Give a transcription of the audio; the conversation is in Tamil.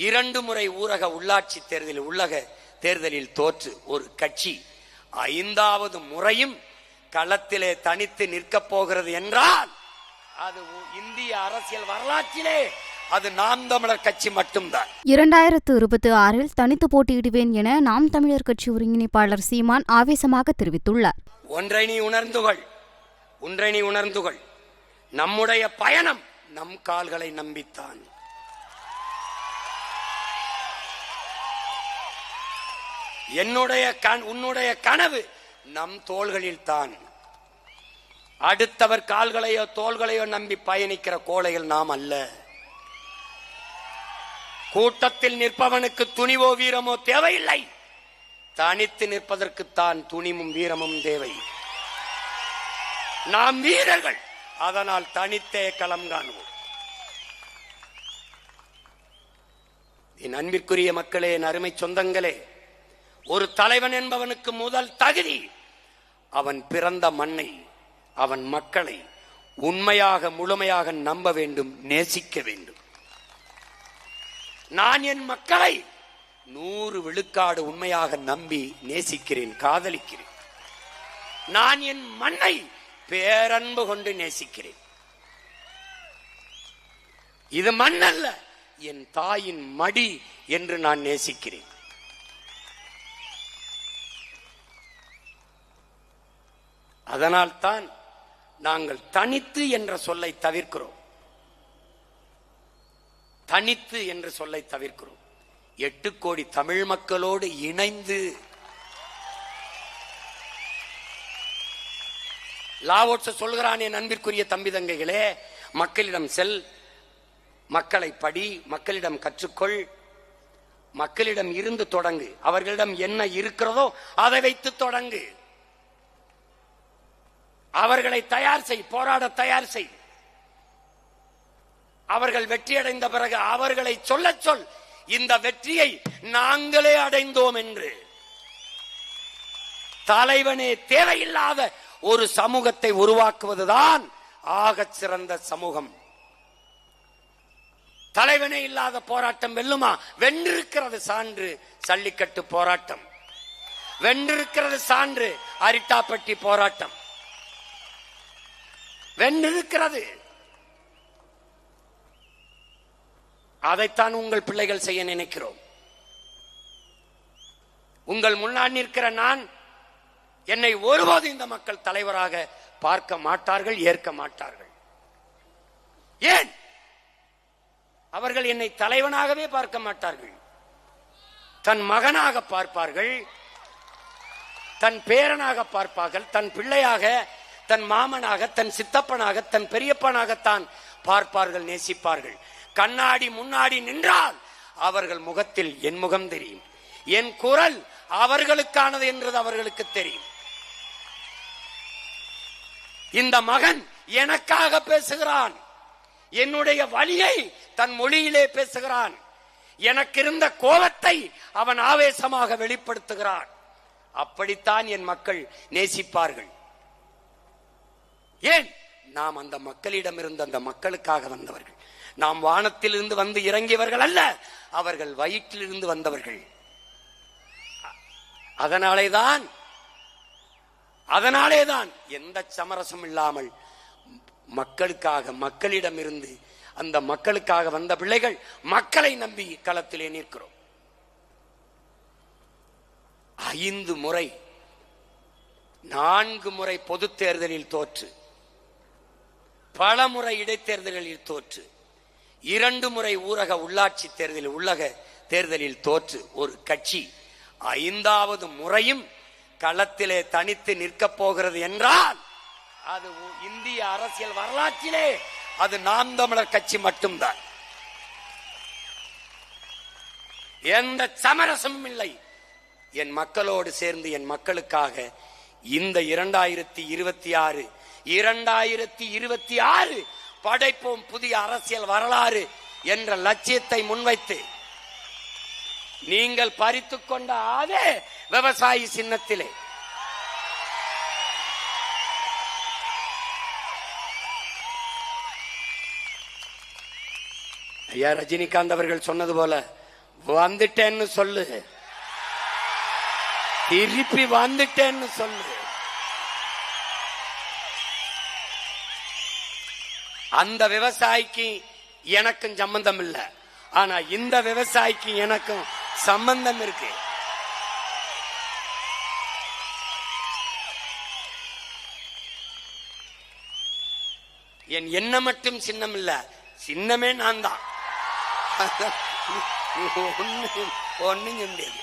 2 முறை ஊரக உள்ளாட்சி தேர்தலில் தோற்று ஒரு கட்சி 5வது முறையும் களத்திலே தனித்து நிற்கப் போகிறது என்றால் அது இந்திய அரசியல் வரலாற்றிலே அது நாம் தமிழர் கட்சி மட்டும்தான். 2026 தனித்து போட்டியிடுவேன் என நாம் தமிழர் கட்சி ஒருங்கிணைப்பாளர் சீமான் ஆவேசமாக தெரிவித்துள்ளார். ஒன்றை நீ உணர்ந்துகள், நம்முடைய பயணம் நம் கால்களை நம்பித்தான். உன்னுடைய கனவு நம் தோள்களில் தான். அடுத்தவர் கால்களையோ தோள்களையோ நம்பி பயணிக்கிற கோழைகள் நாம் அல்ல. கூட்டத்தில் நிற்பவனுக்கு துணிவோ வீரமோ தேவையில்லை, தனித்து நிற்பதற்குத்தான் துணிவும் வீரமும் தேவை. நாம் வீரர்கள், அதனால் தனித்தே களம் காணுவோம். என் அன்பிற்குரிய மக்களே, என் அருமை சொந்தங்களே, ஒரு தலைவன் என்பவனுக்கு முதல் தகுதி அவன் பிறந்த மண்ணை, அவன் மக்களை உண்மையாக முழுமையாக நம்ப வேண்டும், நேசிக்க வேண்டும். நான் என் மக்களை 100 விழுக்காடு உண்மையாக நம்பி நேசிக்கிறேன், காதலிக்கிறேன். நான் என் மண்ணை பேரன்பு கொண்டு நேசிக்கிறேன். இது மண் அல்ல, என் தாயின் மடி என்று நான் நேசிக்கிறேன். அதனால்தான் நாங்கள் தனித்து என்ற சொல்லை தவிர்க்கிறோம். தனித்து என்ற சொல்லை தவிர்க்கிறோம். 8 கோடி தமிழ் மக்களோடு இணைந்து லாவோட்ஸ் சொல்கிறான், என் அன்பிற்குரிய தம்பி தங்கைகளே, மக்களிடம் செல், மக்களை படி, மக்களிடம் கற்றுக்கொள், மக்களிடம் இருந்து தொடங்கு. அவர்களிடம் என்ன இருக்கிறதோ அதை வைத்து தொடங்கு. அவர்களை தயார் செய், போராட தயார் செய். அவர்கள் வெற்றியடைந்த பிறகு அவர்களை சொல், இந்த வெற்றியை நாங்களே அடைந்தோம் என்று. தலைவனே தேவையில்லாத ஒரு சமூகத்தை உருவாக்குவதுதான் ஆகச் சிறந்த சமூகம். தலைவனே இல்லாத போராட்டம் வெல்லுமா? வென்றிருக்கிறது சான்று சல்லிக்கட்டு போராட்டம், வென்றிருக்கிறது சான்று அரிட்டாப்பட்டி போராட்டம், வென்றிருக்கிறது. அதைத்தான் உங்கள் பிள்ளைகள் செய்ய நினைக்கிறோம். உங்கள் முன்னால் நிற்கிற நான், என்னை ஒருபோது இந்த மக்கள் தலைவராக பார்க்க மாட்டார்கள், ஏற்க மாட்டார்கள். ஏன்? அவர்கள் என்னை தலைவனாகவே பார்க்க மாட்டார்கள். தன் மகனாக பார்ப்பார்கள், தன் பேரனாக பார்ப்பார்கள், தன் பிள்ளையாக, தன் மாமனாக, தன் சித்தப்பனாக, தன் பெரியப்பனாகத்தான் பார்ப்பார்கள், நேசிப்பார்கள். கண்ணாடி முன்னாடி நின்றால் அவர்கள் முகத்தில் என் முகம் தெரியும், என் குரல் அவர்களுக்கானது என்றது அவர்களுக்கு தெரியும். இந்த மகன் எனக்காக பேசுகிறான், என்னுடைய வலியை தன் மொழியிலே பேசுகிறான், எனக்கு இருந்த கோபத்தை அவன் ஆவேசமாக வெளிப்படுத்துகிறான். அப்படித்தான் என் மக்கள் நேசிப்பார்கள். ஏன்? நாம் அந்த மக்களிடம் இருந்து அந்த மக்களுக்காக வந்தவர்கள். நாம் வானத்திலிருந்து வந்து இறங்கியவர்கள் அல்ல, அவர்கள் வயிற்றிலிருந்து வந்தவர்கள். அதனாலேதான் எந்த சமரசம் இல்லாமல் மக்களுக்காக, மக்களிடம் இருந்து அந்த மக்களுக்காக வந்த பிள்ளைகள் மக்களை நம்பி களத்திலே நிற்கிறோம். 5 முறை, 4 முறை பொது தேர்தலில் தோற்று, பல முறை இடைத்தேர்தலில் தோற்று, 2 முறை ஊரக உள்ளாட்சி தேர்தலில் தோற்று ஒரு கட்சி 5வது முறையும் களத்திலே தனித்து நிற்கப் போகிறது என்றால் அது இந்திய அரசியல் வரலாற்றிலே அது நாம் தமிழர் கட்சி மட்டும்தான். எந்த சமரசமும் இல்லை. என் மக்களோடு சேர்ந்து, என் மக்களுக்காக இந்த 2026 படைப்போம் புதிய அரசியல் வரலாறு என்ற லட்சியத்தை முன்வைத்து நீங்கள் பறித்துக் கொண்ட அதே விவசாயி சின்னத்திலே ஐயா ரஜினிகாந்த் அவர்கள் சொன்னது போல வந்துட்டேன்னு சொல்லு, திருப்பி வந்துட்டேன்னு சொல்லு. அந்த விவசாயிக்கு எனக்கும் சம்பந்தம் இல்லை, ஆனா இந்த விவசாயிக்கு எனக்கும் சம்பந்தம் இருக்கு. என் என்ன மட்டும் சின்னம் இல்ல, சின்னமே நான் தான். ஒன்னும் முடியாது.